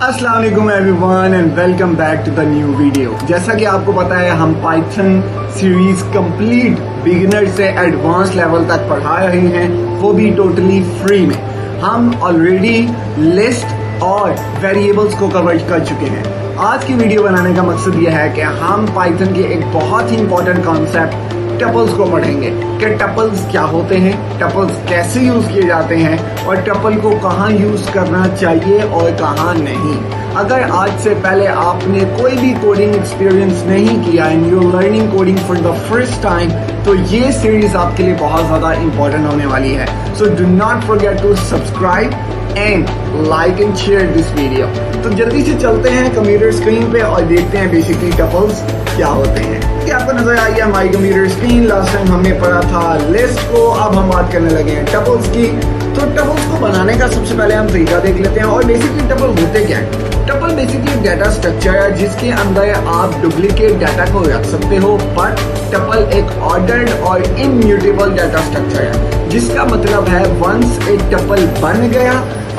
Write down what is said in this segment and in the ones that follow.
अस्सलाम वालेकुम everyone and welcome back to the new video. जैसा कि आपको पता है हम पाइथन सीरीज कंप्लीट बिगिनर से एडवांस लेवल तक पढ़ा रहे हैं, वो भी टोटली फ्री में। हम ऑलरेडी लिस्ट और वेरिएबल्स को कवर कर चुके हैं। आज की वीडियो बनाने का मकसद यह है कि हम पाइथन के एक बहुत ही इंपॉर्टेंट कॉन्सेप्ट टपल्स को पढ़ेंगे कि टपल्स क्या होते हैं, टपल्स कैसे यूज किए जाते हैं और टपल को कहाँ यूज करना चाहिए और कहाँ नहीं। अगर आज से पहले आपने कोई भी कोडिंग एक्सपीरियंस नहीं किया and you are learning coding for the first time, तो ये सीरीज आपके लिए बहुत ज्यादा इंपॉर्टेंट होने वाली है। So do not forget to subscribe and like and share this video. तो जल्दी से चलते हैं कंप्यूटर स्क्रीन पे और देखते हैं बेसिकली टपल्स क्या होते हैं। कि आपको नजर आई है हमारी कंप्यूटर स्क्रीन। लास्ट टाइम हमने पढ़ा था लिस्ट को, अब हम बात करने लगे हैं टपल्स की। तो टपल्स को बनाने का सबसे पहले हम तरीका देख लेते हैं। और बेसिकली टपल होते क्या है? टपल बेसिकली डाटा स्ट्रक्चर है जिसके अंदर आप डुप्लीकेट डाटा को रख सकते हो, बट टपल एक ऑर्डर्ड और इम्यूटेबल डाटा स्ट्रक्चर है, जिसका मतलब है वंस एक टपल बन गया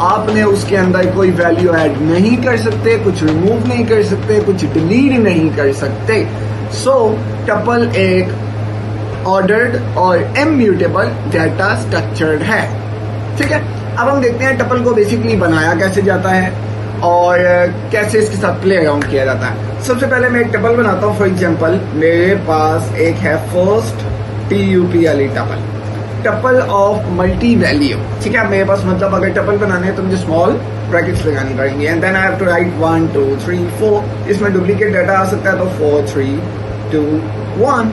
आपने उसके अंदर कोई वैल्यू ऐड नहीं कर सकते, कुछ रिमूव नहीं कर सकते, कुछ डिलीट नहीं कर सकते। सो टपल एक ऑर्डर्ड और इम्यूटेबल डाटा स्ट्रक्चर्ड है। ठीक है, अब हम देखते हैं टपल को बेसिकली बनाया कैसे जाता है और कैसे इसके साथ प्ले अराउंड किया जाता है। सबसे पहले मैं एक टपल बनाता हूँ। फॉर एग्जांपल मेरे पास एक है first TUPLE tuple of multi value. ठीक है, मेरे पास मतलब अगर टपल बनाने हैं तो मुझे स्मॉल ब्रैकेट्स लगानी पड़ेंगे and then I have to write 1 2 3 4। इसमें डुप्लीकेट डाटा आ सकता है तो 4 3 2 1।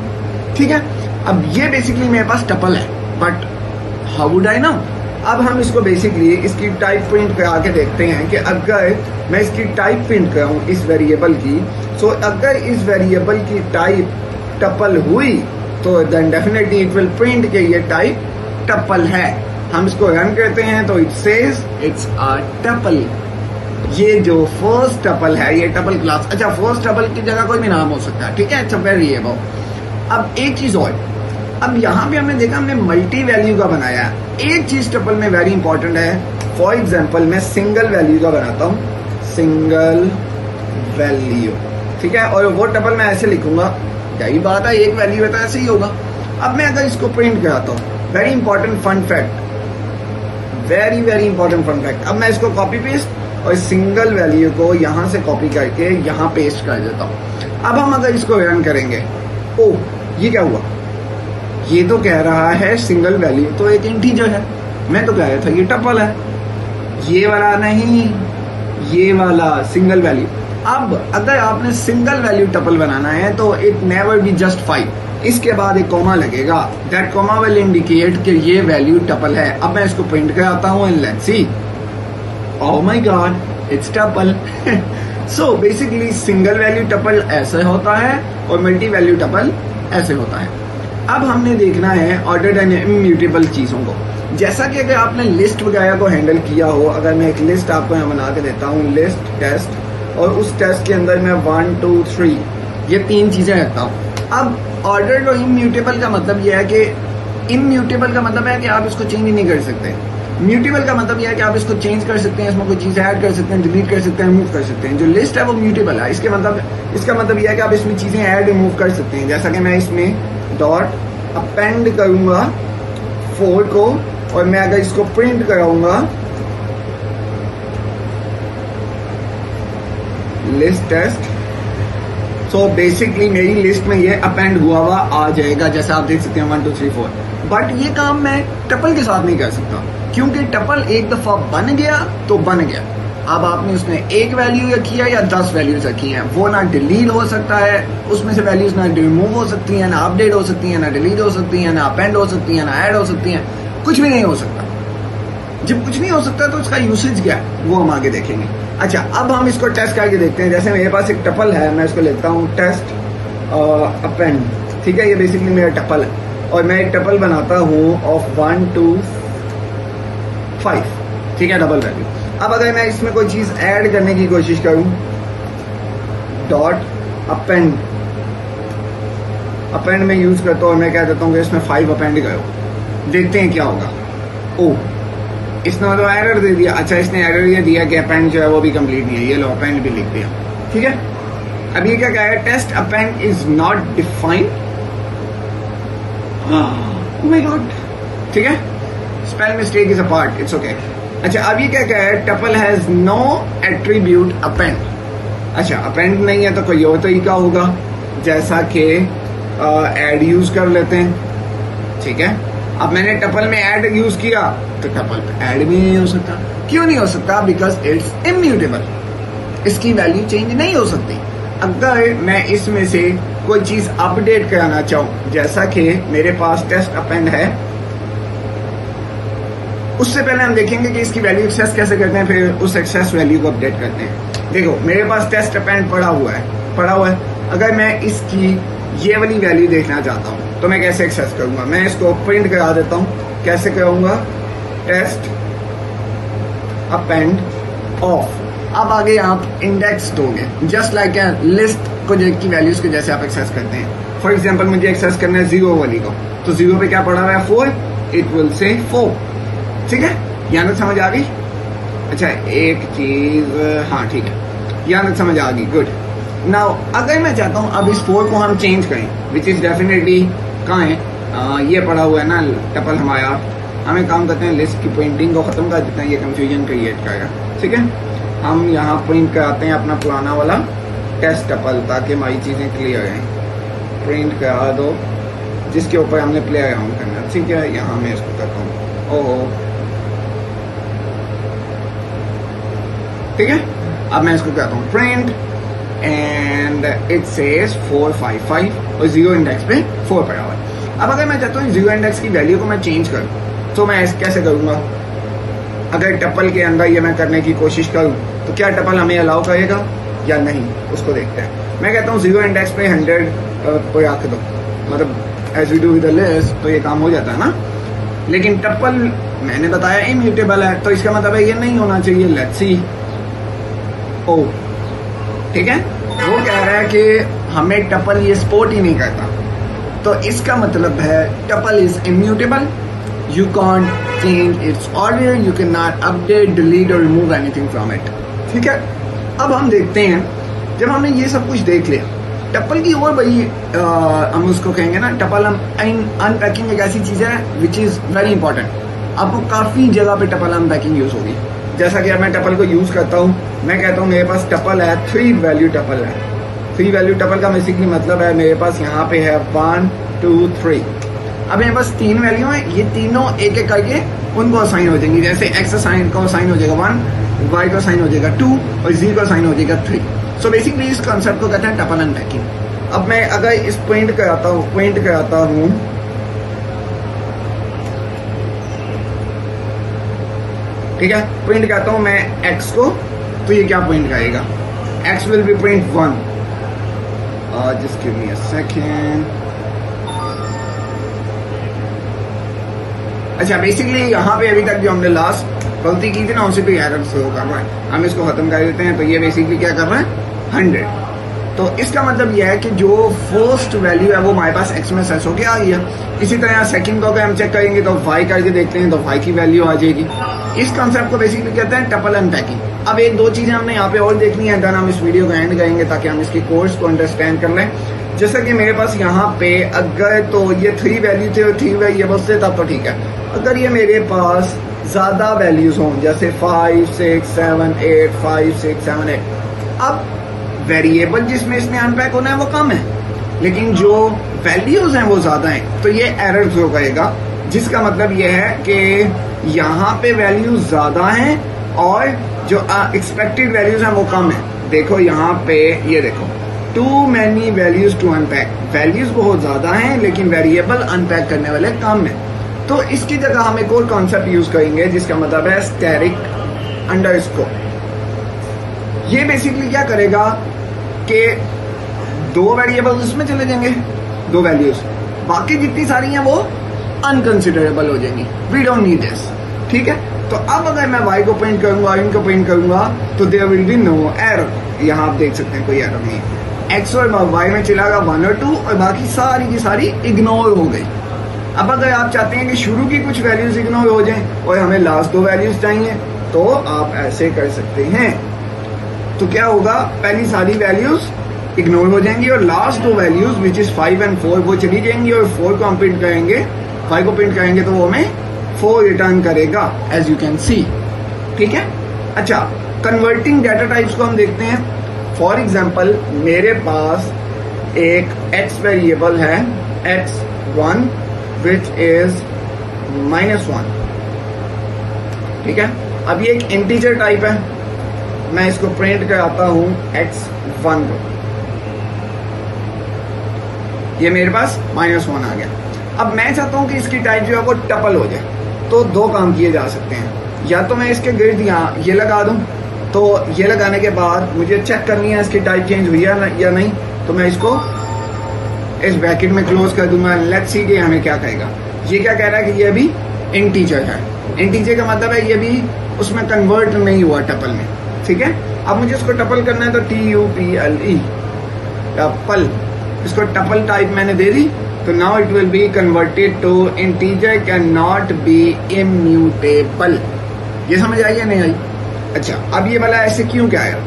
ठीक है, अब ये बेसिकली मेरे पास टपल है, but how would I know? अब हम इसको बेसिकली इसकी टाइप प्रिंट करा के देखते हैं कि अगर मैं इसकी टाइप प्रिंट कराऊं इस वेरिएबल की, तो अगर इस वेरिएबल की टाइप टपल हुई तो then definitely it will print के ये टाइप टपल है। हम इसको रन करते हैं तो it says it's a tuple. ये जो फर्स्ट टपल है ये टपल क्लास। अच्छा, फर्स्ट टपल की जगह कोई भी नाम हो सकता है। ठीक है, इट्स अ वेरिएबल। अब एक चीज और, अब यहाँ पे हमने देखा हमने मल्टी वैल्यू का बनाया है। एक चीज टपल में वेरी इंपॉर्टेंट है। फॉर एग्जाम्पल मैं सिंगल वैल्यू का बनाता हूँ, सिंगल वैल्यू। ठीक है, और वो टपल मैं ऐसे लिखूंगा, यही बात है, एक वैल्यू है तो ऐसे ही होगा। अब मैं अगर इसको प्रिंट कराता हूँ, very important fun fact, very very important fun fact. अब मैं इसको कॉपी पेस्ट और सिंगल वैल्यू को यहाँ से कॉपी करके यहाँ पेस्ट कर देता हूँ। अब हम अगर इसको रन करेंगे, ओ ये क्या हुआ? ये तो कह रहा है सिंगल वैल्यू तो एक इंटीजर है, मैं तो कह रहा था ये टपल है। ये वाला नहीं, ये वाला सिंगल वैल्यू। अब अगर आपने सिंगल वैल्यू टपल बनाना है तो इट नेवर बी जस्ट 5, इसके बाद एक कॉमा लगेगा। दैट कॉमा विल इंडिकेट कि ये वैल्यू टपल है। अब मैं इसको प्रिंट कराता हूँ and let's see, oh my God it's tuple. So basically single value tuple ऐसे होता है और मल्टी वैल्यू टपल ऐसे होता है। अब हमने देखना है ऑर्डर्ड एंड इम्यूटेबल चीजों को। जैसा कि अगर आपने लिस्ट वगैरह को हैंडल किया हो, अगर मैं एक लिस्ट आपको यहाँ बना के देता हूँ, लिस्ट टेस्ट, और उस टेस्ट के अंदर मैं 1 2 3 ये 3 चीजें रखता हूँ। अब ऑर्डर्ड और इम्यूटेबल का मतलब यह है कि इम्यूटेबल का मतलब है कि आप इसको चेंज नहीं कर सकते। म्यूटेबल का मतलब यह है कि आप इसको चेंज कर सकते हैं, इसमें कोई चीज ऐड कर सकते हैं, डिलीट कर सकते हैं, रिमूव कर सकते हैं। जो लिस्ट है वो म्यूटेबल है। इसका मतलब यह है कि आप इसमें चीजें ऐड रिमूव कर सकते हैं। जैसा कि मैं इसमें डॉट अपेंड करूंगा 4 को, और मैं अगर इसको प्रिंट कराऊंगा लिस्ट टेस्ट, सो बेसिकली मेरी लिस्ट में ये अपेंड हुआ हुआ आ जाएगा, जैसा आप देख सकते हैं 1 2 3 4। बट ये काम मैं टपल के साथ नहीं कर सकता, क्योंकि टपल एक दफा बन गया तो बन गया। अब आपने उसमें एक वैल्यू रखी है या 10 वैल्यूज रखी हैं, वो ना डिलीट हो सकता है, उसमें से वैल्यूज ना रिमूव हो सकती हैं, ना अपडेट हो सकती हैं, ना डिलीट हो सकती हैं, ना अपेंड हो सकती हैं, ना ऐड हो सकती हैं, कुछ भी नहीं हो सकता। जब कुछ नहीं हो सकता तो उसका यूसेज क्या है वो हम आगे देखेंगे। अच्छा, अब हम इसको टेस्ट करके देखते हैं। जैसे मेरे पास एक टपल है, मैं इसको लिखता हूँ टेस्ट अपेंड। ठीक है, ये बेसिकली मेरा टपल है और मैं एक टपल बनाता हूँ ऑफ 1 2 5। ठीक है, डबल वैल्यू। अब अगर मैं इसमें कोई चीज ऐड करने की कोशिश करूं, डॉट अपेंड में यूज करता हूं और मैं कह देता हूं कि इसमें 5 अपेंड करो, देखते हैं क्या होगा। ओ इसने तो एरर दे दिया। अच्छा, इसने एरर ये दिया कि अपेंड जो है वो भी कंप्लीट नहीं है, ये लो अपेंड भी लिख दिया। ठीक है, अब ये क्या कह है, test append is not defined. Oh my god, ठीक है, spell mistake is a part, it's okay. अच्छा, अब ये क्या कह है, tuple has no attribute append. अच्छा, अपेंड नहीं है तो कोई और तरीका होगा, जैसा कि ऐड यूज कर लेते हैं। ठीक है, अब मैंने टपल में ऐड यूज किया तो टपल पे ऐड भी नहीं हो सकता। क्यों नहीं हो सकता? बिकॉज इट्स इम्यूटेबल, इसकी वैल्यू चेंज नहीं हो सकती। अगर मैं इसमें से कोई चीज अपडेट कराना चाहूं, जैसा कि मेरे पास टेस्ट अपेंड है, उससे पहले हम देखेंगे कि इसकी वैल्यू एक्सेस कैसे करते हैं, फिर उस एक्सेस वैल्यू को अपडेट करते हैं। देखो, मेरे पास टेस्ट अपेंड पड़ा हुआ है। अगर मैं इसकी ये वाली वैल्यू देखना चाहता हूं तो मैं कैसे एक्सेस करूंगा? मैं इसको प्रिंट करा देता हूं। कैसे कराऊंगा? Test append off. अब आगे आप इंडेक्स दोगे, जस्ट लाइक ए लिस्ट को की वैल्यूज के जैसे आप एक्सेस करते हैं। फॉर एग्जाम्पल, मुझे एक्सेस करना है 0 वाली को, तो 0 पे क्या पड़ा हुआ है? 4, इट विल से 4। ठीक है, यहाँ तक समझ आ गई? अच्छा, एक चीज, हाँ ठीक है, यहाँ तक समझ आ गई, गुड। नाउ अगर मैं चाहता हूँ अब इस 4 को हम चेंज करें, विच इज डेफिनेटली कहाँ है, ये पड़ा हुआ है ना टपल हमारा। हम एक काम करते हैं, लिस्ट की प्रिंटिंग को खत्म कर देते हैं, ये कंफ्यूजन क्रिएट करेगा। ठीक है, हम यहाँ प्रिंट कराते हैं अपना पुराना वाला टेस्ट टपल, ताकि हमारी चीजें क्लियर हैं। प्रिंट करा दो जिसके ऊपर हमने प्ले अराउंड करना। ठीक है, यहाँ मैं इसको करता हूँ, ओह ठीक है। अब मैं इसको कहता हूँ प्रिंट एंड इट सेज 455 और 0 इंडेक्स पे 4 पड़ा हुआ है। अब अगर मैं चाहता हूँ 0 इंडेक्स की वैल्यू को मैं चेंज करूँ तो मैं कैसे करूँगा? अगर टपल के अंदर ये मैं करने की कोशिश करूँ तो क्या टपल हमें अलाउ करेगा या नहीं, उसको देखते हैं। मैं कहता हूँ 0 इंडेक्स पे 100 को रख दो, मतलब as we do with the list, तो ये काम हो जाता है ना। लेकिन टपल मैंने बताया इम्यूटेबल है, तो इसका मतलब है ये नहीं होना चाहिए। लेट्स सी, ओ ठीक है, वो कह रहा है कि हमें टपल ये सपोर्ट ही नहीं करता, तो इसका मतलब है tuple is immutable, you can't change it's order, you can not update, delete और रिमूव एनीथिंग फ्रॉम इट। ठीक है, अब हम देखते हैं, जब हमने ये सब कुछ देख लिया, टपल की और बड़ी हम उसको कहेंगे ना, टपल हम अनपैकिंग एक ऐसी चीज है विच इज वेरी इंपॉर्टेंट। आपको काफी जगह पे टपल अनपैकिंग यूज होगी। जैसा कि अब मैं टपल को यूज करता हूँ, मैं कहता हूँ मेरे पास टपल है, 3 वैल्यू टपल है। 3 वैल्यू टपल का बेसिकली मतलब है मेरे पास यहाँ पे है 1 2 3। अब मेरे पास 3 वैल्यू है, ये तीनों एक एक करके उनको असाइन हो जाएंगी। जैसे एक्स साइन को असाइन हो जाएगा 1, वाई को असाइन हो जाएगा 2 और जी को असाइन हो जाएगा 3। सो बेसिकली इस कॉन्सेप्ट को कहते हैं टपल अनपैकिंग। अब मैं अगर इस प्रिंट कराता हूँ ठीक है, प्रिंट करता हूं मैं x को, तो ये क्या प्रिंट करेगा? x will be print 1। Just give me a second. अच्छा, बेसिकली यहाँ पे अभी तक जो हमने लास्ट गलती की थी ना, उसी पे एरर शो कर रहा है। हम इसको खत्म कर देते हैं, तो ये बेसिकली क्या कर रहा है? 100। तो इसका मतलब यह है कि जो फर्स्ट वैल्यू है वो हमारे पास x में सेट होके आ गई है। इसी तरह सेकंड को अगर हम चेक करेंगे तो y करके देखते हैं, तो y की वैल्यू आ जाएगी। इस कॉन्सेप्ट को बेसिकली कहते हैं टपल अनपैकिंग। अब एक दो चीजें हमने यहाँ पे और देखनी है, देन हम इस वीडियो को एंड करेंगे ताकि हम इसके कोर्स को अंडरस्टैंड कर लें। जैसा कि मेरे पास यहाँ पे अगर तो ये 3 वैल्यू थे और 3 वेरिएबल्स थे, तब तो ठीक है। अगर ये मेरे पास ज्यादा वैल्यूज हों, जैसे 5 6 7 8 5 6 7 8, अब वेरिएबल जिसमें इसने अनपैक होना है वो कम है, लेकिन जो वैल्यूज हैं वो ज्यादा हैं, तो ये एरर थ्रो करेगा। जिसका मतलब ये है कि यहाँ पे वैल्यूज ज्यादा हैं और जो एक्सपेक्टेड वैल्यूज हैं वो कम है। देखो यहाँ पे, ये देखो, too many values to unpack, values बहुत ज्यादा हैं लेकिन वेरिएबल अनपैक करने वाले कम है। तो इसकी जगह हम एक और कॉन्सेप्ट यूज करेंगे जिसका मतलब है स्टैटिक अंडरस्कोर। ये बेसिकली क्या करेगा कि 2 वेरिएबल्स इसमें चले जाएंगे, 2 वैल्यूज, बाकी जितनी सारी हैं वो अनकंसिडरेबल हो जाएंगी। We don't need this. ठीक है, तो अब अगर मैं y को प्रिंट करूंगा, इनको प्रिंट करूंगा, तो there will be no error. यहाँ आप देख सकते हैं कोई एरर नहीं है। x और y में चला गया 1 और 2 और बाकी सारी की सारी इग्नोर हो गई। अब अगर आप चाहते हैं कि शुरू की कुछ वैल्यूज इग्नोर हो जाएं और हमें लास्ट दो वैल्यूज चाहिए तो आप ऐसे कर सकते हैं। तो क्या होगा, पहली सारी वैल्यूज इग्नोर हो जाएंगी और लास्ट दो वैल्यूज विच इज 5 और 4 वो चली जाएंगी और 4 को हम प्रिंट करेंगे, 5 को प्रिंट करेंगे तो वो हमें 4 रिटर्न करेगा एज यू कैन सी। ठीक है। अच्छा, कन्वर्टिंग डाटा टाइप्स को हम देखते हैं। फॉर एग्जाम्पल मेरे पास एक x वेरिएबल है x1 विच इज -1। ठीक है। अब ये एक इंटीजर टाइप है, मैं इसको प्रिंट कराता हूं x1 को, ये मेरे पास -1 आ गया। अब मैं चाहता हूं कि इसकी टाइप जो है वो टपल हो जाए, तो दो काम किए जा सकते हैं। या तो मैं इसके गिर्द यहाँ ये लगा दूं, तो ये लगाने के बाद मुझे चेक करनी है इसकी टाइप चेंज हुई है या नहीं, तो मैं इसको इस ब्रैकेट में क्लोज कर दूंगा। लेट्स सी कि हमें क्या कहेगा। ये क्या कह रहा है कि ये अभी इंटीजर है। इंटीजर का मतलब है ये भी उसमें कन्वर्ट नहीं हुआ टपल में। ठीक है। अब मुझे इसको टपल करना है तो TUPLE टपल, इसको टपल टाइप मैंने दे दी, तो now it will be converted to integer can not be immutable. ये समझ आई या नहीं आई? अच्छा, अब ये वाला ऐसे क्यों क्या आया?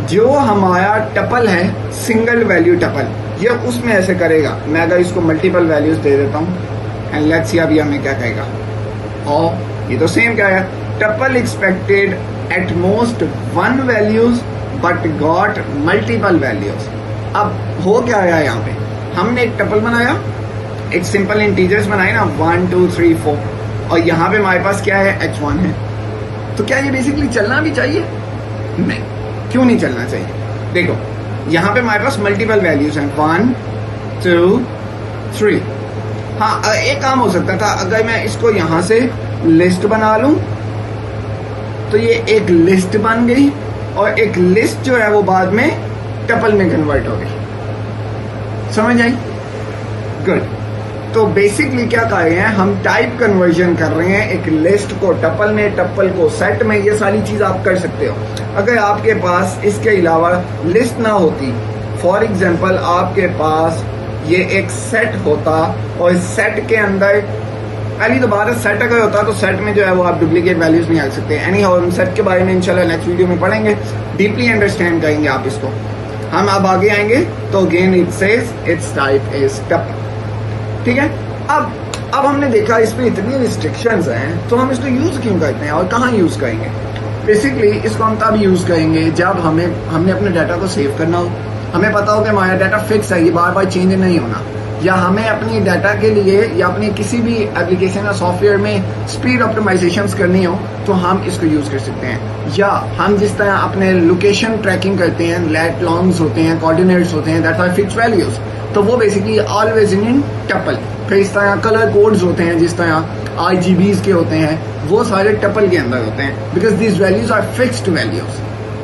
जो हमारा टपल है सिंगल वैल्यू टपल, ये उसमें ऐसे करेगा। मैं अगर इसको मल्टीपल वैल्यूज दे देता हूं एंड लेट्स सी अभी हमें क्या कहेगा। और ये तो सेम क्या है, tuple expected at most 1 values but got multiple values. अब हो क्या आया यहाँ पे, हमने एक टपल बनाया, एक सिंपल इंटीजर्स बनाए ना 1 2 3 4, और यहाँ पे हमारे पास क्या है x1 है। तो क्या ये बेसिकली चलना भी चाहिए? नहीं, क्यों नहीं चलना चाहिए? देखो यहाँ पे हमारे पास मल्टीपल वैल्यूज हैं 1 2 3। हाँ, एक काम हो सकता था, अगर मैं इसको यहां से लिस्ट बना लूं तो ये एक लिस्ट बन गई और एक लिस्ट जो है वो बाद में टपल में कन्वर्ट हो गई। समझ आई? गुड। तो बेसिकली क्या कर रहे हैं हम, टाइप कन्वर्जन कर रहे हैं, एक लिस्ट को टपल में, टपल को सेट में। ये सारी चीज आप कर सकते हो। अगर आपके पास इसके अलावा लिस्ट ना होती, फॉर एग्जांपल आपके पास ये एक सेट होता और सेट के अंदर, पहली तो बात है सेट अगर होता तो सेट में जो है वो आप डुप्लीकेट वैल्यूज नहीं आ सकते। एनी हाउ, हम सेट के बारे में इंशाल्लाह नेक्स्ट वीडियो में पढ़ेंगे, डीपली अंडरस्टैंड करेंगे आप इसको। हम अब आगे आएंगे तो again it says it's type is tuple. ठीक है। अब हमने देखा इस पे इतनी रिस्ट्रिक्शंस हैं, तो हम इसको यूज क्यों करते हैं और कहाँ यूज करेंगे? बेसिकली इसको हम तब यूज करेंगे जब हमने अपने डाटा को सेव करना हो, हमें पता हो कि हमारा डाटा फिक्स है, ये बार बार चेंज नहीं होना, या हमें अपनी डाटा के लिए या अपने किसी भी एप्लीकेशन या सॉफ्टवेयर में स्पीड ऑप्टिमाइजेशंस करनी हो तो हम इसको यूज कर सकते हैं। या हम जिस तरह अपने लोकेशन ट्रैकिंग करते हैं, लैट लॉन्ग्स होते हैं, कोऑर्डिनेट्स होते हैं, दैट आर फिक्स वैल्यूज, तो वो बेसिकली ऑलवेज इन टपल। फिर इस तरह कलर कोड्स होते हैं जिस तरह RGBs के होते हैं, वो सारे टपल के अंदर होते हैं, because this values are fixed values.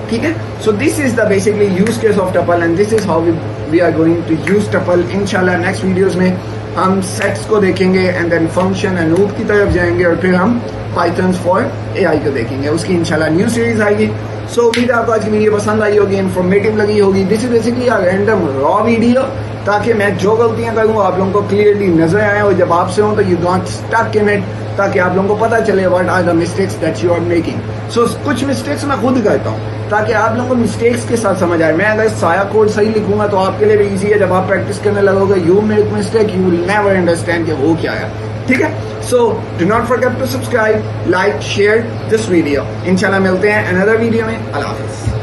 ठीक है। So this is the basically use case of tuple and this is how we are going to use tuple. इंशाल्लाह नेक्स्ट वीडियोस में हम सेट्स को देखेंगे and then function and loop की तरफ जाएंगे और फिर हम पाइथन्स फॉर AI को देखेंगे, उसकी इंशाल्लाह न्यू सीरीज आएगी। सो उम्मीद है आपको आज की वीडियो पसंद आई होगी, इन्फॉर्मेटिव लगी होगी। This is basically a random raw video, ताकि मैं जो गलतियां करूं आप लोगों को क्लियरली नजर आए और जब आपसे हो तो you don't stuck in it, ताकि आप लोगों को पता चले what are the mistakes that you are making. So कुछ मिस्टेक्स मैं खुद करता हूं ताकि आप लोगों को मिस्टेक्स के साथ समझ आए। मैं अगर साया कोड सही लिखूंगा तो आपके लिए भी इजी है, जब आप प्रैक्टिस करने लगोगे you make mistake, you will never understand कि वो क्या है। ठीक है। So do not forget to subscribe, like, share this video. इंशाल्लाह मिलते हैं अनदर वीडियो में। अल्लाह हाफिज।